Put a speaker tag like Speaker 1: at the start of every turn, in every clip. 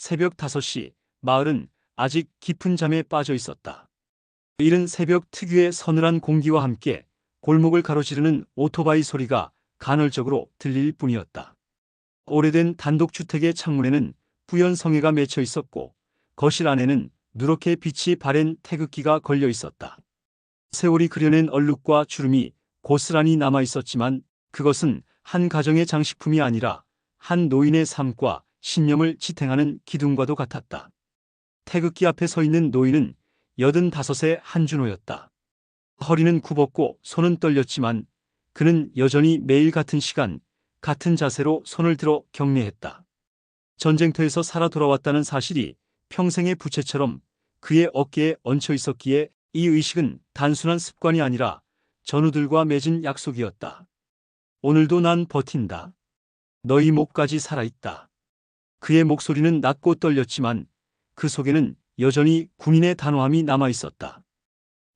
Speaker 1: 새벽 5시, 마을은 아직 깊은 잠에 빠져 있었다. 이른 새벽 특유의 서늘한 공기와 함께 골목을 가로지르는 오토바이 소리가 간헐적으로 들릴 뿐이었다. 오래된 단독주택의 창문에는 뿌연 성에가 맺혀 있었고 거실 안에는 누렇게 빛이 바랜 태극기가 걸려 있었다. 세월이 그려낸 얼룩과 주름이 고스란히 남아 있었지만 그것은 한 가정의 장식품이 아니라 한 노인의 삶과 신념을 지탱하는 기둥과도 같았다. 태극기 앞에 서 있는 노인은 85의 한준호였다. 허리는 굽었고 손은 떨렸지만 그는 여전히 매일 같은 시간, 같은 자세로 손을 들어 경례했다. 전쟁터에서 살아 돌아왔다는 사실이 평생의 부채처럼 그의 어깨에 얹혀 있었기에 이 의식은 단순한 습관이 아니라 전우들과 맺은 약속이었다. 오늘도 난 버틴다. 너희 목까지 살아있다. 그의 목소리는 낮고 떨렸지만 그 속에는 여전히 군인의 단호함이 남아있었다.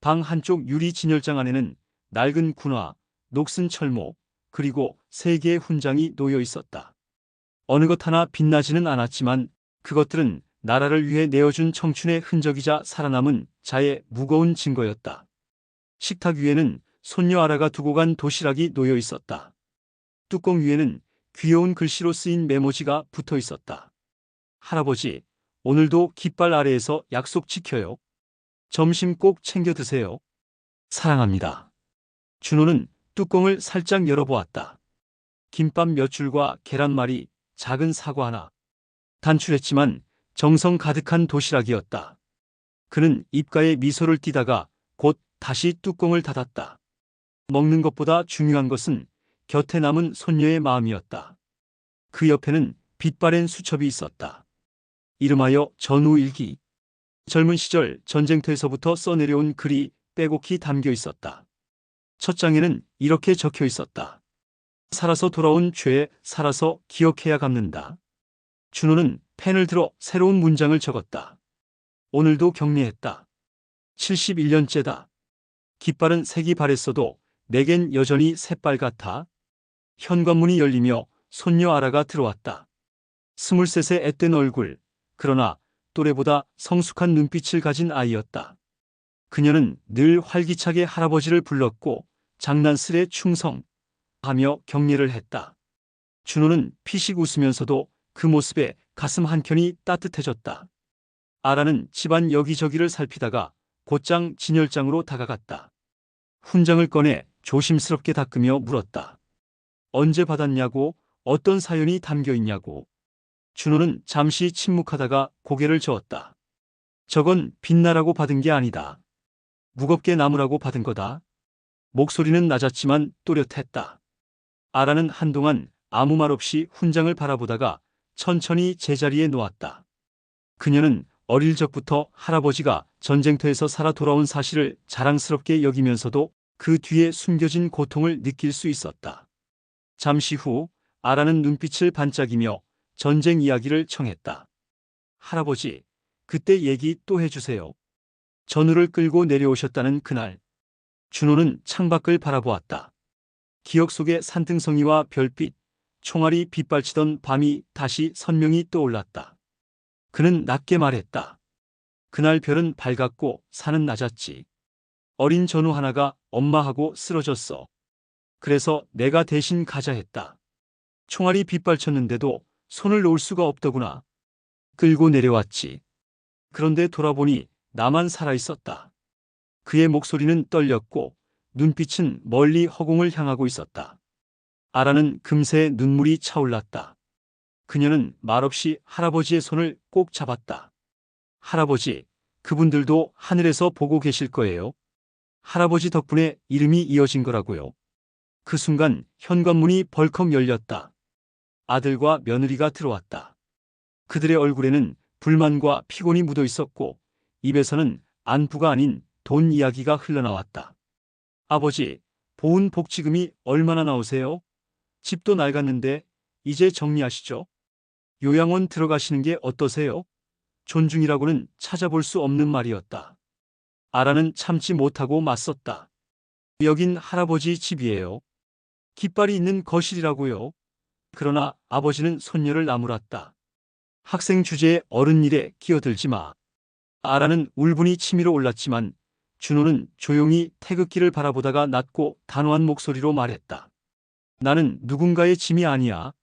Speaker 1: 방 한쪽 유리 진열장 안에는 낡은 군화, 녹슨 철모, 그리고 3개의 훈장이 놓여 있었다. 어느 것 하나 빛나지는 않았지만 그것들은 나라를 위해 내어준 청춘의 흔적이자 살아남은 자의 무거운 증거였다. 식탁 위에는 손녀 아라가 두고 간 도시락이 놓여 있었다. 뚜껑 위에는 귀여운 글씨로 쓰인 메모지가 붙어 있었다. 할아버지, 오늘도 깃발 아래에서 약속 지켜요. 점심 꼭 챙겨 드세요. 사랑합니다. 준호는 뚜껑을 살짝 열어보았다. 김밥 몇 줄과 계란말이, 작은 사과 하나. 단출했지만 정성 가득한 도시락이었다. 그는 입가에 미소를 띠다가 곧 다시 뚜껑을 닫았다. 먹는 것보다 중요한 것은 곁에 남은 손녀의 마음이었다. 그 옆에는 빛바랜 수첩이 있었다. 이름하여 전우일기. 젊은 시절 전쟁터에서부터 써내려온 글이 빼곡히 담겨 있었다. 첫 장에는 이렇게 적혀 있었다. 살아서 돌아온 죄, 살아서 기억해야 갚는다. 준호는 펜을 들어 새로운 문장을 적었다. 오늘도 격리했다. 71년째다. 깃발은 색이 바랬어도 내겐 여전히 새빨갛다. 현관문이 열리며 손녀 아라가 들어왔다. 23의 앳된 얼굴, 그러나 또래보다 성숙한 눈빛을 가진 아이였다. 그녀는 늘 활기차게 할아버지를 불렀고 장난스레 충성하며 격려를 했다. 준호는 피식 웃으면서도 그 모습에 가슴 한켠이 따뜻해졌다. 아라는 집안 여기저기를 살피다가 곧장 진열장으로 다가갔다. 훈장을 꺼내 조심스럽게 닦으며 물었다. 언제 받았냐고, 어떤 사연이 담겨 있냐고. 준호는 잠시 침묵하다가 고개를 저었다. 저건 빛나라고 받은 게 아니다. 무겁게 남으라고 받은 거다. 목소리는 낮았지만 또렷했다. 아라는 한동안 아무 말 없이 훈장을 바라보다가 천천히 제자리에 놓았다. 그녀는 어릴 적부터 할아버지가 전쟁터에서 살아 돌아온 사실을 자랑스럽게 여기면서도 그 뒤에 숨겨진 고통을 느낄 수 있었다. 잠시 후 아라는 눈빛을 반짝이며 전쟁 이야기를 청했다. 할아버지, 그때 얘기 또 해주세요. 전우를 끌고 내려오셨다는 그날. 준호는 창밖을 바라보았다. 기억 속의 산등성이와 별빛, 총알이 빗발치던 밤이 다시 선명히 떠올랐다. 그는 낮게 말했다. 그날 별은 밝았고 산은 낮았지. 어린 전우 하나가 엄마하고 쓰러졌어. 그래서 내가 대신 가자 했다. 총알이 빗발쳤는데도 손을 놓을 수가 없더구나. 끌고 내려왔지. 그런데 돌아보니 나만 살아있었다. 그의 목소리는 떨렸고 눈빛은 멀리 허공을 향하고 있었다. 아라는 금세 눈물이 차올랐다. 그녀는 말없이 할아버지의 손을 꼭 잡았다. 할아버지, 그분들도 하늘에서 보고 계실 거예요. 할아버지 덕분에 이름이 이어진 거라고요. 그 순간 현관문이 벌컥 열렸다. 아들과 며느리가 들어왔다. 그들의 얼굴에는 불만과 피곤이 묻어 있었고 입에서는 안부가 아닌 돈 이야기가 흘러나왔다. 아버지, 보훈복지금이 얼마나 나오세요? 집도 낡았는데 이제 정리하시죠. 요양원 들어가시는 게 어떠세요? 존중이라고는 찾아볼 수 없는 말이었다. 아라는 참지 못하고 맞섰다. 여긴 할아버지 집이에요. 깃발이 있는 거실이라고요. 그러나 아버지는 손녀를 나무랐다. 학생 주제에 어른 일에 끼어들지 마. 아라는 울분이 치밀어 올랐지만 준호는 조용히 태극기를 바라보다가 낮고 단호한 목소리로 말했다. 나는 누군가의 짐이 아니야.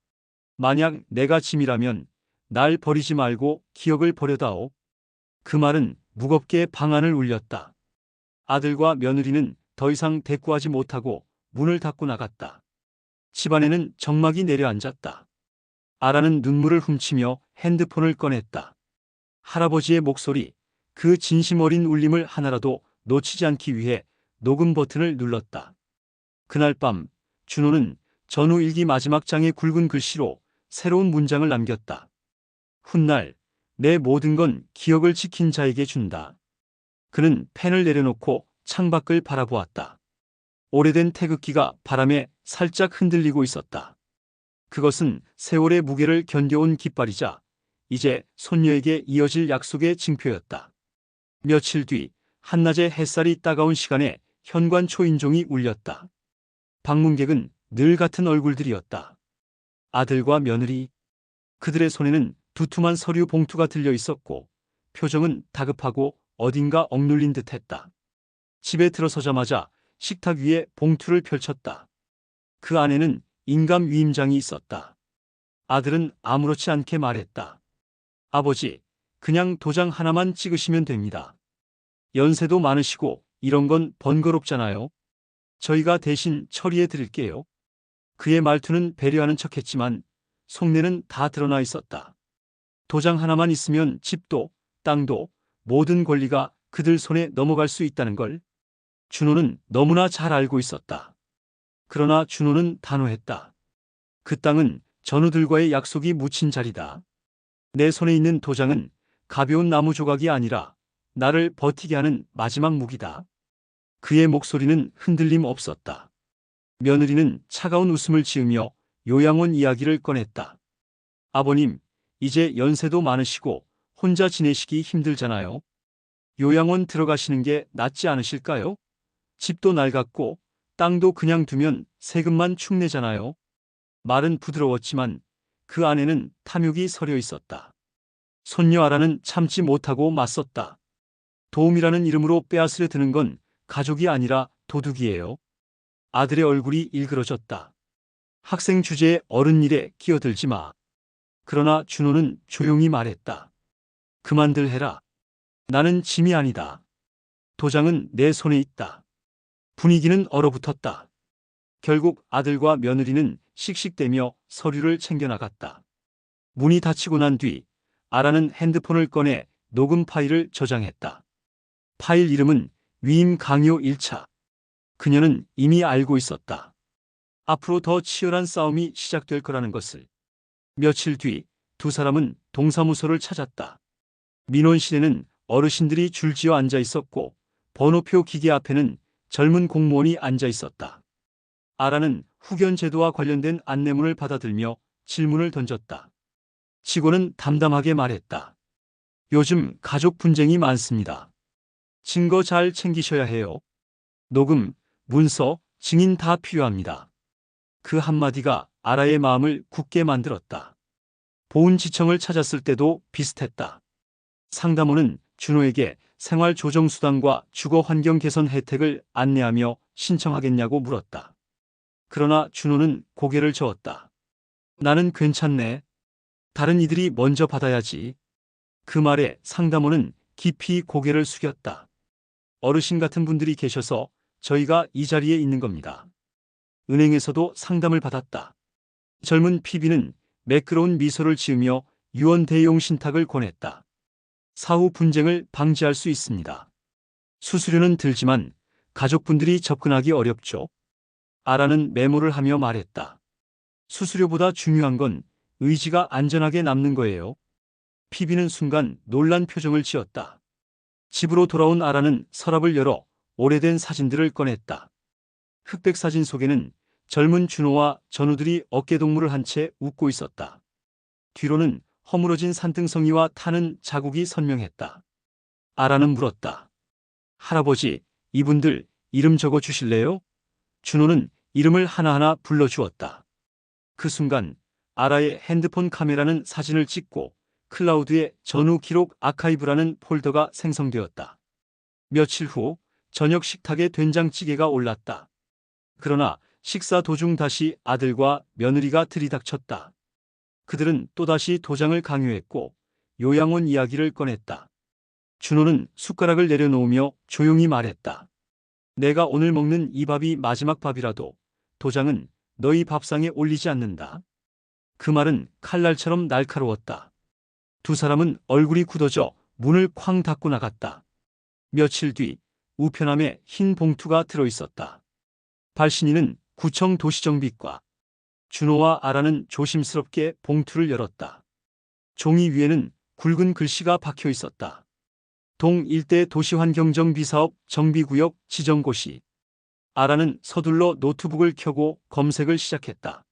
Speaker 1: 만약 내가 짐이라면 날 버리지 말고 기억을 버려다오. 그 말은 무겁게 방안을 울렸다. 아들과 며느리는 더 이상 대꾸하지 못하고 문을 닫고 나갔다. 집안에는 정막이 내려앉았다. 아라는 눈물을 훔치며 핸드폰을 꺼냈다. 할아버지의 목소리, 그 진심 어린 울림을 하나라도 놓치지 않기 위해 녹음 버튼을 눌렀다. 그날 밤 준호는 전후 일기 마지막 장에 굵은 글씨로 새로운 문장을 남겼다. 훗날 내 모든 건 기억을 지킨 자에게 준다. 그는 펜을 내려놓고 창밖을 바라보았다. 오래된 태극기가 바람에 살짝 흔들리고 있었다. 그것은 세월의 무게를 견뎌온 깃발이자 이제 손녀에게 이어질 약속의 징표였다. 며칠 뒤 한낮의 햇살이 따가운 시간에 현관 초인종이 울렸다. 방문객은 늘 같은 얼굴들이었다. 아들과 며느리. 그들의 손에는 두툼한 서류 봉투가 들려 있었고 표정은 다급하고 어딘가 억눌린 듯했다. 집에 들어서자마자 식탁 위에 봉투를 펼쳤다. 그 안에는 인감 위임장이 있었다. 아들은 아무렇지 않게 말했다. 아버지, 그냥 도장 하나만 찍으시면 됩니다. 연세도 많으시고 이런 건 번거롭잖아요. 저희가 대신 처리해 드릴게요. 그의 말투는 배려하는 척했지만 속내는 다 드러나 있었다. 도장 하나만 있으면 집도 땅도 모든 권리가 그들 손에 넘어갈 수 있다는 걸 준호는 너무나 잘 알고 있었다. 그러나 준호는 단호했다. 그 땅은 전우들과의 약속이 묻힌 자리다. 내 손에 있는 도장은 가벼운 나무 조각이 아니라 나를 버티게 하는 마지막 무기다. 그의 목소리는 흔들림 없었다. 며느리는 차가운 웃음을 지으며 요양원 이야기를 꺼냈다. 아버님, 이제 연세도 많으시고 혼자 지내시기 힘들잖아요. 요양원 들어가시는 게 낫지 않으실까요? 집도 낡았고 땅도 그냥 두면 세금만 축내잖아요. 말은 부드러웠지만 그 안에는 탐욕이 서려 있었다. 손녀 아라는 참지 못하고 맞섰다. 도움이라는 이름으로 빼앗으려 드는 건 가족이 아니라 도둑이에요. 아들의 얼굴이 일그러졌다. 학생 주제에 어른 일에 끼어들지 마. 그러나 준호는 조용히 말했다. 그만들 해라. 나는 짐이 아니다. 도장은 내 손에 있다. 분위기는 얼어붙었다. 결국 아들과 며느리는 씩씩대며 서류를 챙겨나갔다. 문이 닫히고 난 뒤 아라는 핸드폰을 꺼내 녹음 파일을 저장했다. 파일 이름은 위임 강요 1차. 그녀는 이미 알고 있었다. 앞으로 더 치열한 싸움이 시작될 거라는 것을. 며칠 뒤 두 사람은 동사무소를 찾았다. 민원실에는 어르신들이 줄지어 앉아 있었고 번호표 기계 앞에는 젊은 공무원이 앉아 있었다. 아라는 후견 제도와 관련된 안내문을 받아들며 질문을 던졌다. 직원은 담담하게 말했다. 요즘 가족 분쟁이 많습니다. 증거 잘 챙기셔야 해요. 녹음, 문서, 증인 다 필요합니다. 그 한마디가 아라의 마음을 굳게 만들었다. 보훈지청을 찾았을 때도 비슷했다. 상담원은 준호에게 생활조정수당과 주거환경 개선 혜택을 안내하며 신청하겠냐고 물었다. 그러나 준호는 고개를 저었다. 나는 괜찮네. 다른 이들이 먼저 받아야지. 그 말에 상담원은 깊이 고개를 숙였다. 어르신 같은 분들이 계셔서 저희가 이 자리에 있는 겁니다. 은행에서도 상담을 받았다. 젊은 PB는 매끄러운 미소를 지으며 유언 대용 신탁을 권했다. 사후 분쟁을 방지할 수 있습니다. 수수료는 들지만 가족분들이 접근하기 어렵죠. 아라는 메모를 하며 말했다. 수수료보다 중요한 건 의지가 안전하게 남는 거예요. PB는 순간 놀란 표정을 지었다. 집으로 돌아온 아라는 서랍을 열어 오래된 사진들을 꺼냈다. 흑백 사진 속에는 젊은 준호와 전우들이 어깨동무를 한 채 웃고 있었다. 뒤로는 허물어진 산등성이와 타는 자국이 선명했다. 아라는 물었다. 할아버지, 이분들 이름 적어 주실래요? 준호는 이름을 하나하나 불러주었다. 그 순간 아라의 핸드폰 카메라는 사진을 찍고 클라우드의 전후 기록 아카이브라는 폴더가 생성되었다. 며칠 후 저녁 식탁에 된장찌개가 올랐다. 그러나 식사 도중 다시 아들과 며느리가 들이닥쳤다. 그들은 또다시 도장을 강요했고 요양원 이야기를 꺼냈다. 준호는 숟가락을 내려놓으며 조용히 말했다. 내가 오늘 먹는 이 밥이 마지막 밥이라도 도장은 너희 밥상에 올리지 않는다. 그 말은 칼날처럼 날카로웠다. 두 사람은 얼굴이 굳어져 문을 쾅 닫고 나갔다. 며칠 뒤 우편함에 흰 봉투가 들어있었다. 발신인은 구청 도시정비과. 준호와 아라는 조심스럽게 봉투를 열었다. 종이 위에는 굵은 글씨가 박혀 있었다. 동 일대 도시환경정비사업 정비구역 지정고시. 아라는 서둘러 노트북을 켜고 검색을 시작했다.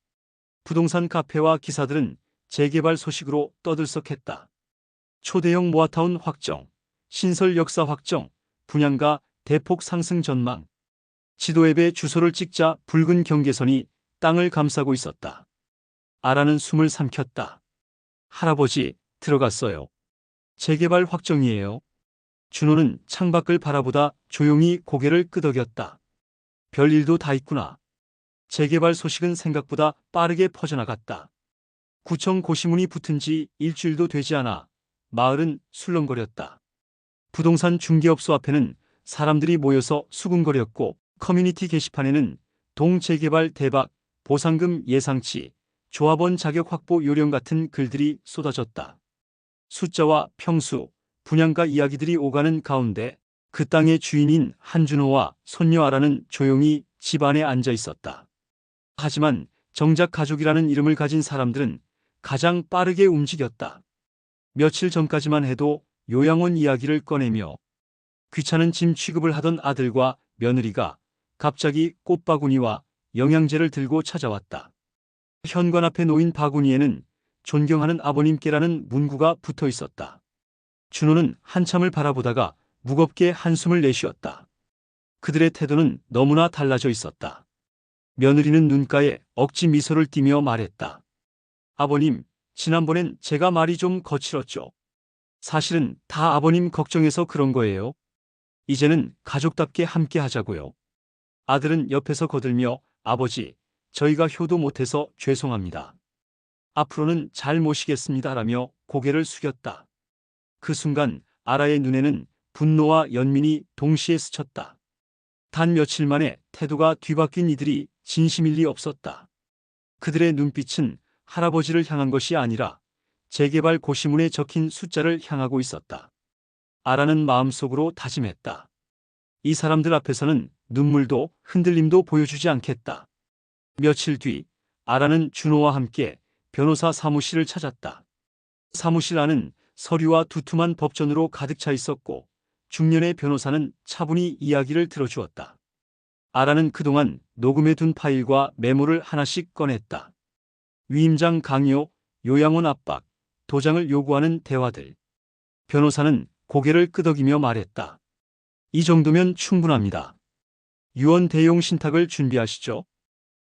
Speaker 1: 부동산 카페와 기사들은 재개발 소식으로 떠들썩했다. 초대형 모아타운 확정, 신설 역사 확정, 분양가 대폭 상승 전망. 지도 앱에 주소를 찍자 붉은 경계선이 땅을 감싸고 있었다. 아라는 숨을 삼켰다. 할아버지, 들어갔어요. 재개발 확정이에요. 준호는 창밖을 바라보다 조용히 고개를 끄덕였다. 별일도 다 있구나. 재개발 소식은 생각보다 빠르게 퍼져나갔다. 구청 고시문이 붙은 지 일주일도 되지 않아 마을은 술렁거렸다. 부동산 중개업소 앞에는 사람들이 모여서 수군거렸고 커뮤니티 게시판에는 동 재개발 대박, 보상금 예상치, 조합원 자격 확보 요령 같은 글들이 쏟아졌다. 숫자와 평수, 분양가 이야기들이 오가는 가운데 그 땅의 주인인 한준호와 손녀 아라는 조용히 집 안에 앉아 있었다. 하지만 정작 가족이라는 이름을 가진 사람들은 가장 빠르게 움직였다. 며칠 전까지만 해도 요양원 이야기를 꺼내며 귀찮은 짐 취급을 하던 아들과 며느리가 갑자기 꽃바구니와 영양제를 들고 찾아왔다. 현관 앞에 놓인 바구니에는 존경하는 아버님께라는 문구가 붙어 있었다. 준호는 한참을 바라보다가 무겁게 한숨을 내쉬었다. 그들의 태도는 너무나 달라져 있었다. 며느리는 눈가에 억지 미소를 띠며 말했다. 아버님, 지난번엔 제가 말이 좀 거칠었죠. 사실은 다 아버님 걱정해서 그런 거예요. 이제는 가족답게 함께 하자고요. 아들은 옆에서 거들며 아버지, 저희가 효도 못해서 죄송합니다. 앞으로는 잘 모시겠습니다라며 고개를 숙였다. 그 순간 아라의 눈에는 분노와 연민이 동시에 스쳤다. 단 며칠 만에 태도가 뒤바뀐 이들이 진심일 리 없었다. 그들의 눈빛은 할아버지를 향한 것이 아니라 재개발 고시문에 적힌 숫자를 향하고 있었다. 아라는 마음속으로 다짐했다. 이 사람들 앞에서는 눈물도 흔들림도 보여주지 않겠다. 며칠 뒤 아라는 준호와 함께 변호사 사무실을 찾았다. 사무실 안은 서류와 두툼한 법전으로 가득 차 있었고 중년의 변호사는 차분히 이야기를 들어주었다. 아라는 그동안 녹음해둔 파일과 메모를 하나씩 꺼냈다. 위임장 강요, 요양원 압박, 도장을 요구하는 대화들. 변호사는 고개를 끄덕이며 말했다. 이 정도면 충분합니다. 유언 대용 신탁을 준비하시죠.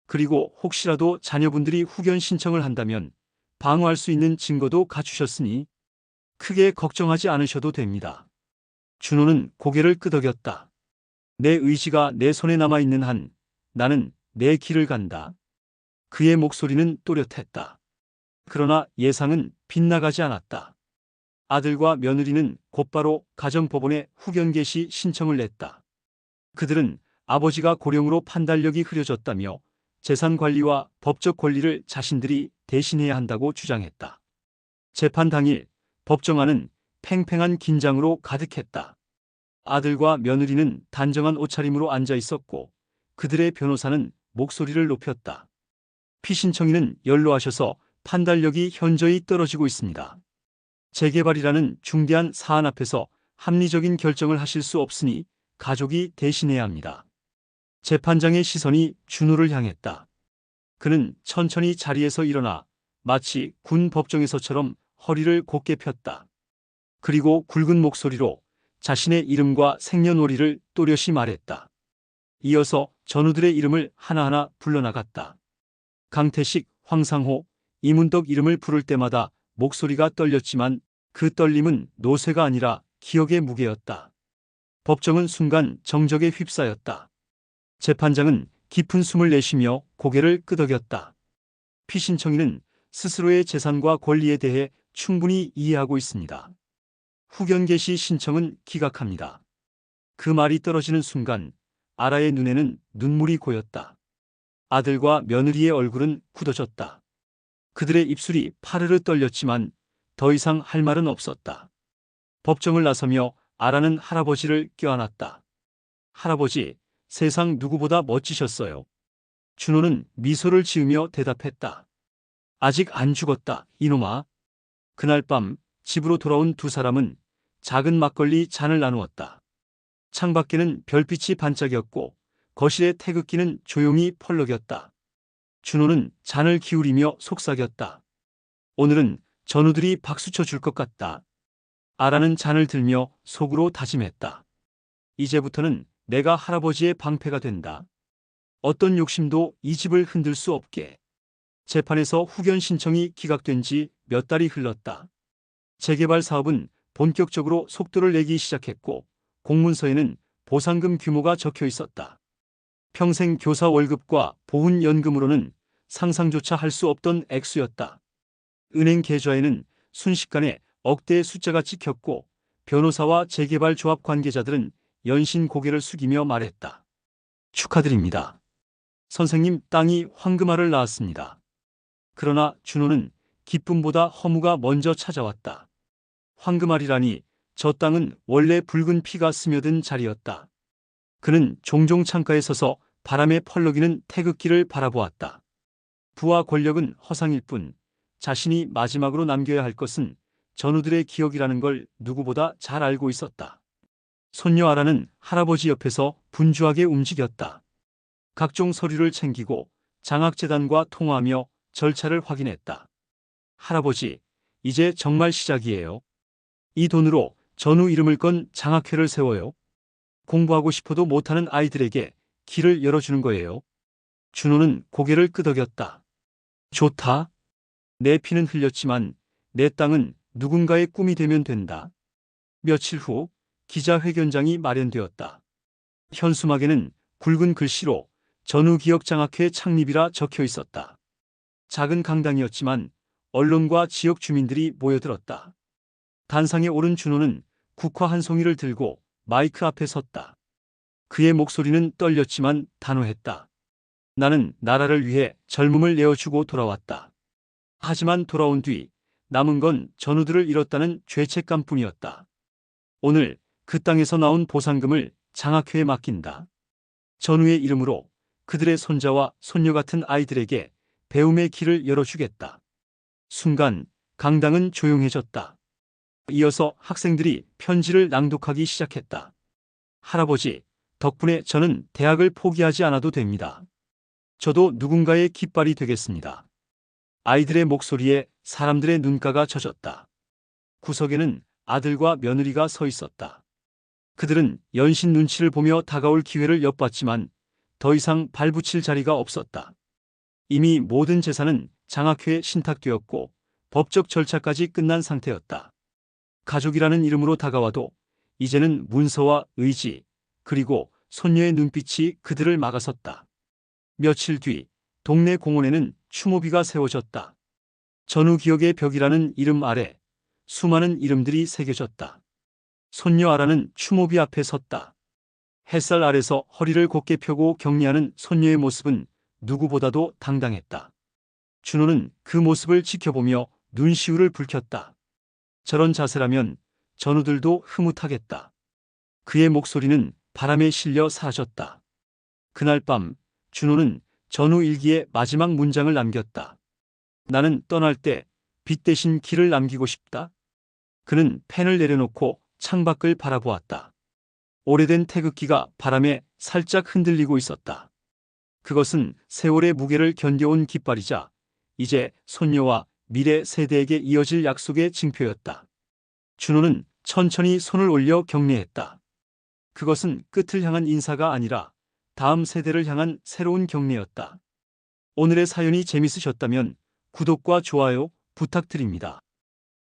Speaker 1: 그리고 혹시라도 자녀분들이 후견 신청을 한다면 방어할 수 있는 증거도 갖추셨으니 크게 걱정하지 않으셔도 됩니다. 준호는 고개를 끄덕였다. 내 의지가 내 손에 남아있는 한 나는 내 길을 간다. 그의 목소리는 또렷했다. 그러나 예상은 빗나가지 않았다. 아들과 며느리는 곧바로 가정법원에 후견 개시 신청을 냈다. 그들은 아버지가 고령으로 판단력이 흐려졌다며 재산 관리와 법적 권리를 자신들이 대신해야 한다고 주장했다. 재판 당일 법정안은 팽팽한 긴장으로 가득했다. 아들과 며느리는 단정한 옷차림으로 앉아 있었고 그들의 변호사는 목소리를 높였다. 피신청인은 연로하셔서 판단력이 현저히 떨어지고 있습니다. 재개발이라는 중대한 사안 앞에서 합리적인 결정을 하실 수 없으니 가족이 대신해야 합니다. 재판장의 시선이 준호를 향했다. 그는 천천히 자리에서 일어나 마치 군 법정에서처럼 허리를 곧게 폈다. 그리고 굵은 목소리로 자신의 이름과 생년월일을 또렷이 말했다. 이어서 전우들의 이름을 하나하나 불러나갔다. 강태식, 황상호, 이문덕 이름을 부를 때마다 목소리가 떨렸지만 그 떨림은 노쇠가 아니라 기억의 무게였다. 법정은 순간 정적에 휩싸였다. 재판장은 깊은 숨을 내쉬며 고개를 끄덕였다. 피신청인은 스스로의 재산과 권리에 대해 충분히 이해하고 있습니다. 후견 개시 신청은 기각합니다. 그 말이 떨어지는 순간 아라의 눈에는 눈물이 고였다. 아들과 며느리의 얼굴은 굳어졌다. 그들의 입술이 파르르 떨렸지만 더 이상 할 말은 없었다. 법정을 나서며 아라는 할아버지를 껴안았다. 할아버지, 세상 누구보다 멋지셨어요. 준호는 미소를 지으며 대답했다. 아직 안 죽었다, 이놈아. 그날 밤 집으로 돌아온 두 사람은 작은 막걸리 잔을 나누었다. 창밖에는 별빛이 반짝였고 거실의 태극기는 조용히 펄럭였다. 준호는 잔을 기울이며 속삭였다. 오늘은 전우들이 박수쳐 줄 것 같다. 아라는 잔을 들며 속으로 다짐했다. 이제부터는 내가 할아버지의 방패가 된다. 어떤 욕심도 이 집을 흔들 수 없게. 재판에서 후견 신청이 기각된 지 몇 달이 흘렀다. 재개발 사업은 본격적으로 속도를 내기 시작했고 공문서에는 보상금 규모가 적혀 있었다. 평생 교사 월급과 보훈연금으로는 상상조차 할 수 없던 액수였다. 은행 계좌에는 순식간에 억대의 숫자가 찍혔고 변호사와 재개발 조합 관계자들은 연신 고개를 숙이며 말했다. 축하드립니다. 선생님, 땅이 황금알을 낳았습니다. 그러나 준호는 기쁨보다 허무가 먼저 찾아왔다. 황금알이라니 저 땅은 원래 붉은 피가 스며든 자리였다. 그는 종종 창가에 서서 바람에 펄럭이는 태극기를 바라보았다. 부와 권력은 허상일 뿐 자신이 마지막으로 남겨야 할 것은 전우들의 기억이라는 걸 누구보다 잘 알고 있었다. 손녀 아라는 할아버지 옆에서 분주하게 움직였다. 각종 서류를 챙기고 장학재단과 통화하며 절차를 확인했다. 할아버지, 이제 정말 시작이에요. 이 돈으로 전우 이름을 건 장학회를 세워요. 공부하고 싶어도 못하는 아이들에게 길을 열어주는 거예요. 준호는 고개를 끄덕였다. 좋다. 내 피는 흘렸지만 내 땅은 누군가의 꿈이 되면 된다. 며칠 후 기자회견장이 마련되었다. 현수막에는 굵은 글씨로 전우기억장학회 창립이라 적혀 있었다. 작은 강당이었지만 언론과 지역 주민들이 모여들었다. 단상에 오른 준호는 국화 한 송이를 들고 마이크 앞에 섰다. 그의 목소리는 떨렸지만 단호했다. 나는 나라를 위해 젊음을 내어주고 돌아왔다. 하지만 돌아온 뒤 남은 건 전우들을 잃었다는 죄책감뿐이었다. 오늘 그 땅에서 나온 보상금을 장학회에 맡긴다. 전우의 이름으로 그들의 손자와 손녀 같은 아이들에게 배움의 길을 열어주겠다. 순간 강당은 조용해졌다. 이어서 학생들이 편지를 낭독하기 시작했다. 할아버지, 덕분에 저는 대학을 포기하지 않아도 됩니다. 저도 누군가의 깃발이 되겠습니다. 아이들의 목소리에 사람들의 눈가가 젖었다. 구석에는 아들과 며느리가 서 있었다. 그들은 연신 눈치를 보며 다가올 기회를 엿봤지만 더 이상 발붙일 자리가 없었다. 이미 모든 재산은 장학회에 신탁되었고 법적 절차까지 끝난 상태였다. 가족이라는 이름으로 다가와도 이제는 문서와 의지, 그리고 손녀의 눈빛이 그들을 막아섰다. 며칠 뒤 동네 공원에는 추모비가 세워졌다. 전우기억의 벽이라는 이름 아래 수많은 이름들이 새겨졌다. 손녀 아라는 추모비 앞에 섰다. 햇살 아래서 허리를 곧게 펴고 격리하는 손녀의 모습은 누구보다도 당당했다. 준호는 그 모습을 지켜보며 눈시울을 붉혔다. 저런 자세라면 전우들도 흐뭇하겠다. 그의 목소리는 바람에 실려 사라졌다. 그날 밤 준호는 전우 일기의 마지막 문장을 남겼다. 나는 떠날 때 빛 대신 길을 남기고 싶다. 그는 펜을 내려놓고 창밖을 바라보았다. 오래된 태극기가 바람에 살짝 흔들리고 있었다. 그것은 세월의 무게를 견뎌온 깃발이자 이제 손녀와 미래 세대에게 이어질 약속의 징표였다. 준호는 천천히 손을 올려 격려했다. 그것은 끝을 향한 인사가 아니라 다음 세대를 향한 새로운 격려였다. 오늘의 사연이 재밌으셨다면 구독과 좋아요 부탁드립니다.